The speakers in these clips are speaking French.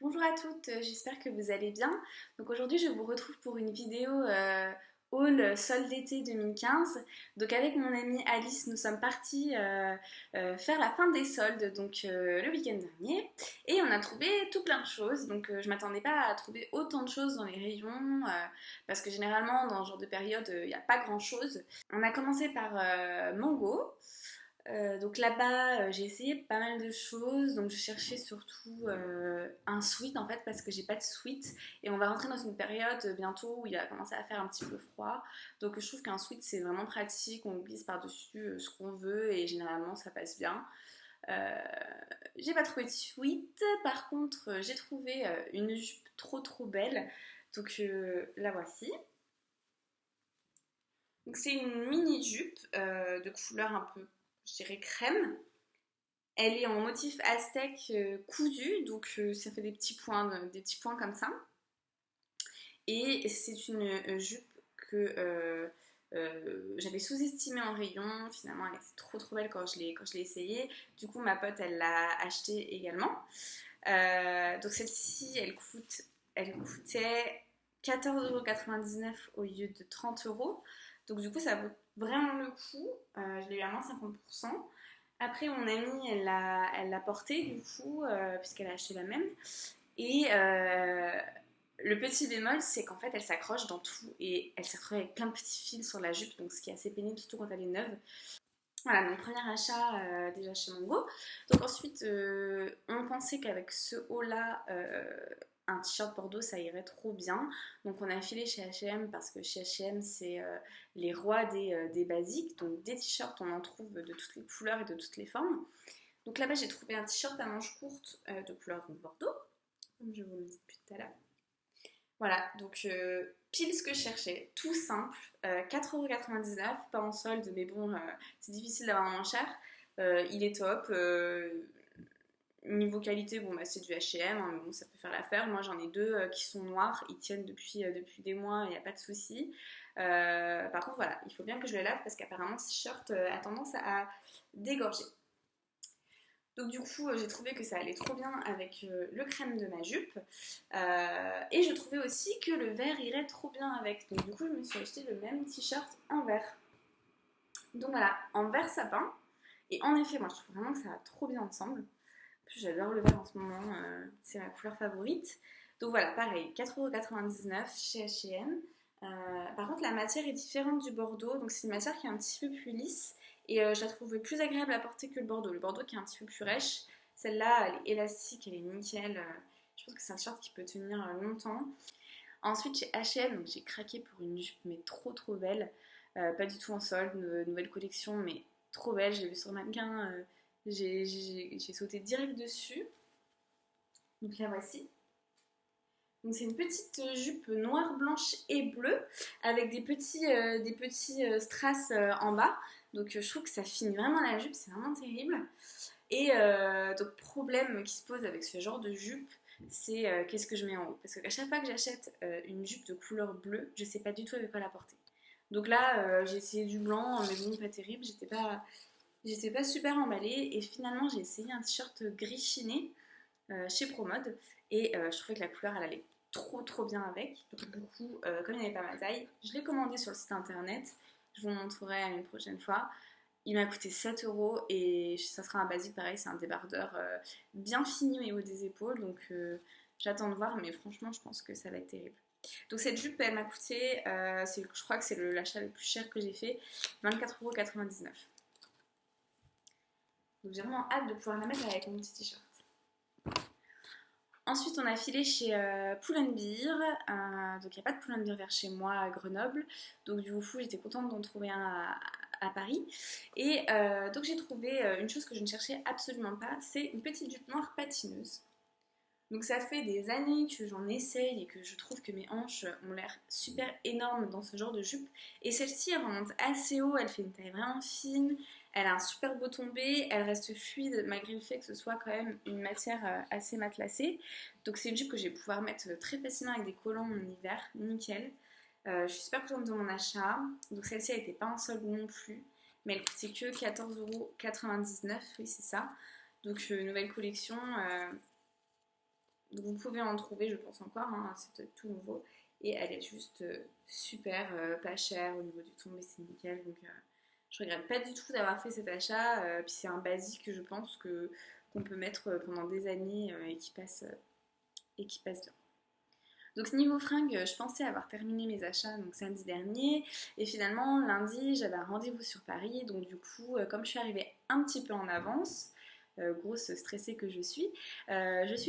Bonjour à toutes, j'espère que vous allez bien. Donc aujourd'hui je vous retrouve pour une vidéo haul solde d'été 2015. Donc avec mon amie Alice nous sommes partis faire la fin des soldes le week-end dernier et on a trouvé tout plein de choses. Donc je m'attendais pas à trouver autant de choses dans les rayons parce que généralement dans ce genre de période il n'y a pas grand chose. On a commencé par Mango. Donc là-bas, j'ai essayé pas mal de choses. Donc je cherchais surtout un sweat en fait parce que j'ai pas de sweat et on va rentrer dans une période bientôt où il va commencer à faire un petit peu froid. Donc je trouve qu'un sweat c'est vraiment pratique. On glisse par-dessus ce qu'on veut et généralement ça passe bien. Euh, j'ai pas trouvé de sweat. Par contre, j'ai trouvé une jupe trop belle. Donc la voici. Donc c'est une mini jupe de couleur un peu, je dirais crème. Elle est en motif aztèque cousu, donc ça fait des petits points comme ça. Et c'est une jupe que j'avais sous-estimée en rayon. Finalement, elle était trop belle quand je l'ai essayée. Du coup, ma pote, elle l'a achetée également. Donc celle-ci, elle coûtait 14,99 € au lieu de 30 €. Donc du coup, ça vaut vraiment le coup. Je l'ai eu à moins 50%. Après, mon amie, elle l'a portée du coup, puisqu'elle a acheté la même. Et le petit bémol, c'est qu'en fait, elle s'accroche dans tout et elle s'est retrouvée avec plein de petits fils sur la jupe, donc ce qui est assez pénible, surtout quand elle est neuve. Voilà, mon premier achat déjà chez Mango. Donc ensuite, on pensait qu'avec ce haut-là, un t-shirt Bordeaux, ça irait trop bien. Donc on a filé chez H&M parce que chez H&M, c'est les rois des basiques. Donc des t-shirts, on en trouve de toutes les couleurs et de toutes les formes. Donc là-bas, j'ai trouvé un t-shirt à manches courtes de couleur Bordeaux, comme je vous le dis depuis tout à l'heure. Voilà, donc pile ce que je cherchais, tout simple, 4,99 €, pas en solde, mais bon, c'est difficile d'avoir moins cher. Il est top. Niveau qualité, bon, bah, c'est du H&M, hein, mais bon, ça peut faire l'affaire. Moi, j'en ai deux qui sont noirs, ils tiennent depuis des mois, il n'y a pas de souci. Par contre, voilà, il faut bien que je le lave parce qu'apparemment, ce t-shirt a tendance à dégorger. Donc du coup, j'ai trouvé que ça allait trop bien avec le crème de ma jupe. Et je trouvais aussi que le vert irait trop bien avec. Donc du coup, je me suis acheté le même t-shirt en vert. Donc voilà, en vert sapin. Et en effet, moi, je trouve vraiment que ça va trop bien ensemble. En plus, j'adore le vert en ce moment. C'est ma couleur favorite. Donc voilà, pareil, 4,99 € chez H&M. Par contre, la matière est différente du Bordeaux. Donc c'est une matière qui est un petit peu plus lisse. Et je la trouve plus agréable à porter que le Bordeaux. Le Bordeaux qui est un petit peu plus rêche. Celle-là, elle est élastique, elle est nickel. Je pense que c'est un short qui peut tenir longtemps. Ensuite, chez H&M, donc j'ai craqué pour une jupe, mais trop belle. Pas du tout en solde, nouvelle collection, mais trop belle. J'ai vu sur le mannequin, j'ai sauté direct dessus. Donc la voici. Donc c'est une petite jupe noire, blanche et bleue avec des petits strass en bas. Donc je trouve que ça finit vraiment la jupe, c'est vraiment terrible. Et donc problème qui se pose avec ce genre de jupe, c'est qu'est-ce que je mets en haut. Parce qu'à chaque fois que j'achète une jupe de couleur bleue, je sais pas du tout avec quoi la porter. Donc là j'ai essayé du blanc, mais bon pas terrible, j'étais pas super emballée. Et finalement j'ai essayé un t-shirt gris chiné chez Promode et je trouvais que la couleur elle allait trop bien avec. Donc du coup, comme il n'y avait pas ma taille, je l'ai commandé sur le site internet. Je vous montrerai une prochaine fois. Il m'a coûté 7 € et ça sera un basique pareil, c'est un débardeur bien fini au niveau des épaules. Donc j'attends de voir, mais franchement, je pense que ça va être terrible. Donc cette jupe, elle m'a coûté, je crois que c'est l'achat le plus cher que j'ai fait, 24,99 €. Donc j'ai vraiment hâte de pouvoir la mettre avec mon petit t-shirt. Ensuite, on a filé chez Pull&Bear. Donc, il n'y a pas de Pull&Bear vers chez moi à Grenoble. Donc, du coup, j'étais contente d'en trouver un à Paris. Et donc, j'ai trouvé une chose que je ne cherchais absolument pas. C'est une petite jupe noire patineuse. Donc, ça fait des années que j'en essaye et que je trouve que mes hanches ont l'air super énormes dans ce genre de jupe. Et celle-ci, elle remonte assez haut. Elle fait une taille vraiment fine. Elle a un super beau tombé, elle reste fluide malgré le fait que ce soit quand même une matière assez matelassée. Donc c'est une jupe que je vais pouvoir mettre très facilement avec des collants en hiver, nickel. Je suis super contente de mon achat. Donc celle-ci elle n'était pas en solde non plus, mais elle coûtait que 14,99 €, oui c'est ça. Donc nouvelle collection. Donc vous pouvez en trouver, je pense encore, hein, c'est tout nouveau. Et elle est juste super, pas chère au niveau du tombé, c'est nickel. Donc je regrette pas du tout d'avoir fait cet achat. Puis c'est un basique, je pense, qu'on peut mettre pendant des années et qui passe bien. Donc niveau fringues, je pensais avoir terminé mes achats donc samedi dernier et finalement lundi j'avais un rendez-vous sur Paris donc du coup comme je suis arrivée un petit peu en avance, grosse stressée que je suis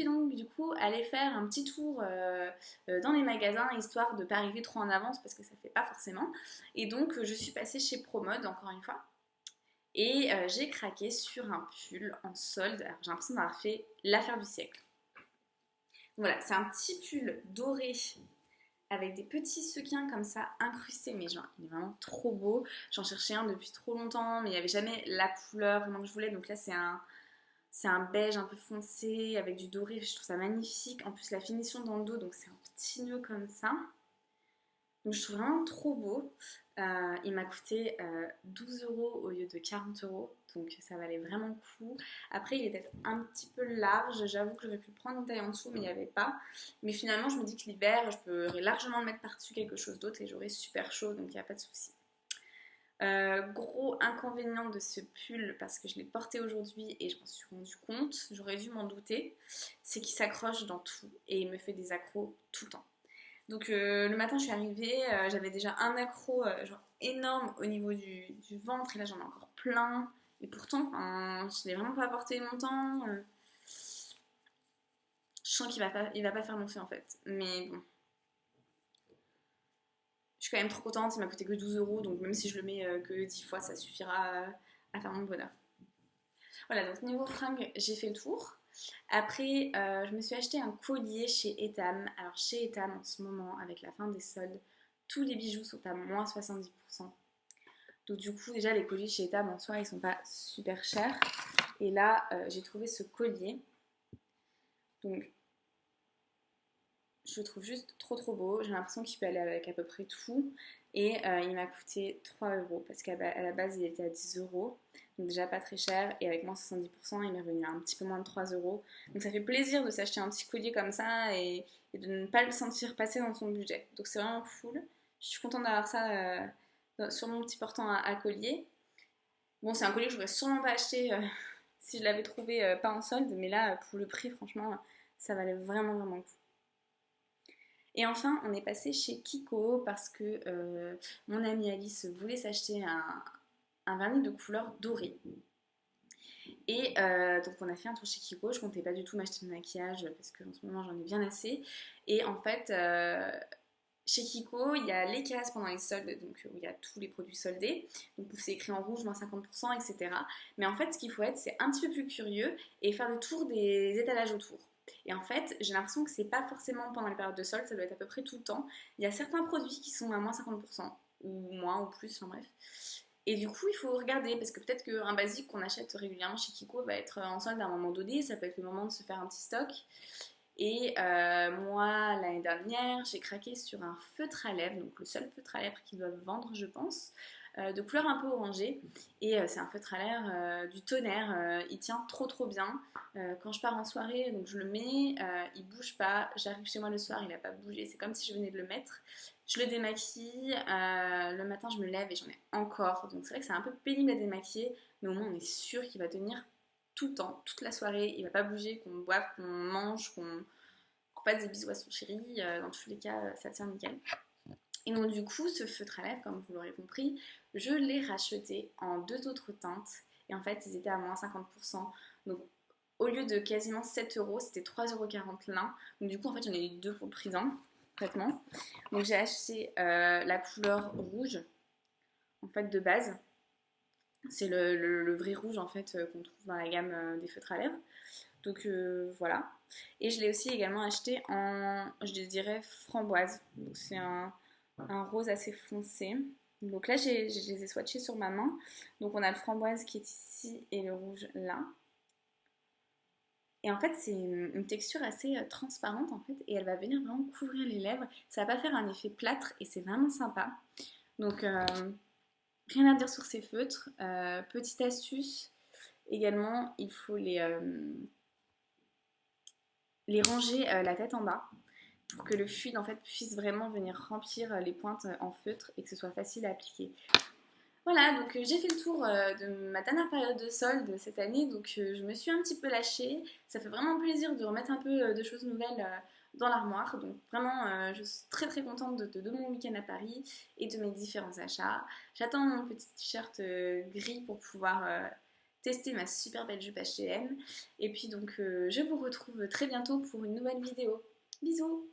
donc du coup allée faire un petit tour dans les magasins histoire de ne pas arriver trop en avance parce que ça fait pas forcément et donc je suis passée chez Promode encore une fois et j'ai craqué sur un pull en solde. Alors j'ai l'impression d'avoir fait l'affaire du siècle. Voilà, c'est un petit pull doré avec des petits sequins comme ça incrustés, mais genre il est vraiment trop beau. J'en cherchais un depuis trop longtemps, mais il n'y avait jamais la couleur vraiment que je voulais. Donc là c'est un beige un peu foncé avec du doré, je trouve ça magnifique. En plus la finition dans le dos, donc c'est un petit nœud comme ça. Donc je trouve vraiment trop beau. Il m'a coûté 12 euros au lieu de 40 euros. Donc ça valait vraiment le coup. Après, il était un petit peu large. J'avoue que j'aurais pu prendre une taille en dessous, mais il n'y avait pas. Mais finalement, je me dis que l'hiver, je pourrais largement mettre par-dessus quelque chose d'autre et j'aurai super chaud, donc il n'y a pas de souci. Gros inconvénient de ce pull, parce que je l'ai porté aujourd'hui et je m'en suis rendu compte, j'aurais dû m'en douter, c'est qu'il s'accroche dans tout et il me fait des accros tout le temps. Donc le matin je suis arrivée, j'avais déjà un accro genre énorme au niveau du ventre et là j'en ai encore plein. Et pourtant, je l'ai vraiment pas porté longtemps. Je sens il va pas faire mon fait en fait. Mais bon, je suis quand même trop contente, il m'a coûté que 12 euros, donc même si je le mets que 10 fois, ça suffira à faire mon bonheur. Voilà, donc niveau fringues, j'ai fait le tour. Après, je me suis acheté un collier chez Etam. Alors chez Etam en ce moment, avec la fin des soldes, tous les bijoux sont à moins 70%. Donc du coup, déjà les colliers chez Etam en soi, ils sont pas super chers. Et là, j'ai trouvé ce collier. Donc je le trouve juste trop trop beau. J'ai l'impression qu'il peut aller avec à peu près tout. Et il m'a coûté 3 euros parce qu'à la base il était à 10 euros. Donc déjà pas très cher. Et avec moins 70%, il m'est revenu à un petit peu moins de 3 euros. Donc ça fait plaisir de s'acheter un petit collier comme ça et de ne pas le sentir passer dans son budget. Donc c'est vraiment cool. Je suis contente d'avoir ça sur mon petit portant à collier. Bon, c'est un collier que je n'aurais sûrement pas acheté si je l'avais trouvé pas en solde. Mais là, pour le prix, franchement, ça valait vraiment vraiment le coup. Et enfin, on est passé chez Kiko parce que mon amie Alice voulait s'acheter un vernis de couleur dorée. Et donc on a fait un tour chez Kiko, je comptais pas du tout m'acheter de maquillage parce qu'en ce moment j'en ai bien assez. Et en fait, chez Kiko, il y a les cases pendant les soldes, donc où il y a tous les produits soldés. Donc c'est écrit en rouge, moins 50%, etc. Mais en fait, ce qu'il faut être, c'est un petit peu plus curieux et faire le tour des étalages autour. Et en fait, j'ai l'impression que c'est pas forcément pendant les périodes de solde, ça doit être à peu près tout le temps. Il y a certains produits qui sont à moins 50%, ou moins, ou plus, enfin bref. Et du coup, il faut regarder, parce que peut-être qu'un basique qu'on achète régulièrement chez Kiko va être en solde à un moment donné, ça peut être le moment de se faire un petit stock. Et moi, l'année dernière, j'ai craqué sur un feutre à lèvres, donc le seul feutre à lèvres qu'ils doivent vendre, je pense, de couleur un peu orangée. Et c'est un feutre à lèvres du tonnerre, il tient trop trop bien. Quand je pars en soirée, donc je le mets, il bouge pas. J'arrive chez moi le soir, il n'a pas bougé, c'est comme si je venais de le mettre. Je le démaquille, le matin je me lève et j'en ai encore. Donc c'est vrai que c'est un peu pénible à démaquiller, mais au moins on est sûr qu'il va tenir tout le temps, toute la soirée, il va pas bouger, qu'on boive, qu'on mange, qu'on fasse des bisous à son chéri, dans tous les cas, ça tient nickel. Et donc du coup, ce feutre à lèvres, comme vous l'aurez compris, je l'ai racheté en deux autres teintes, et en fait, ils étaient à moins 50%. Donc au lieu de quasiment 7 euros, c'était 3,40 € l'un. Donc du coup, en fait, j'en ai eu deux pour le prix d'un, complètement. Donc j'ai acheté la couleur rouge, en fait, de base. C'est le vrai rouge en fait qu'on trouve dans la gamme des feutres à lèvres. Donc voilà. Et je l'ai aussi également acheté en, je dirais, framboise. Donc c'est un rose assez foncé. Donc là, je les ai swatchés sur ma main. Donc on a le framboise qui est ici et le rouge là. Et en fait, c'est une texture assez transparente en fait. Et elle va venir vraiment couvrir les lèvres. Ça va pas faire un effet plâtre et c'est vraiment sympa. Donc rien à dire sur ces feutres. Petite astuce également, il faut les ranger la tête en bas pour que le fluide en fait puisse vraiment venir remplir les pointes en feutre et que ce soit facile à appliquer. Voilà, donc j'ai fait le tour de ma dernière période de solde cette année, donc je me suis un petit peu lâchée. Ça fait vraiment plaisir de remettre un peu de choses nouvelles dans l'armoire. Donc vraiment, je suis très très contente de mon week-end à Paris et de mes différents achats. J'attends mon petit t-shirt gris pour pouvoir tester ma super belle jupe H&M. Et puis donc je vous retrouve très bientôt pour une nouvelle vidéo. Bisous!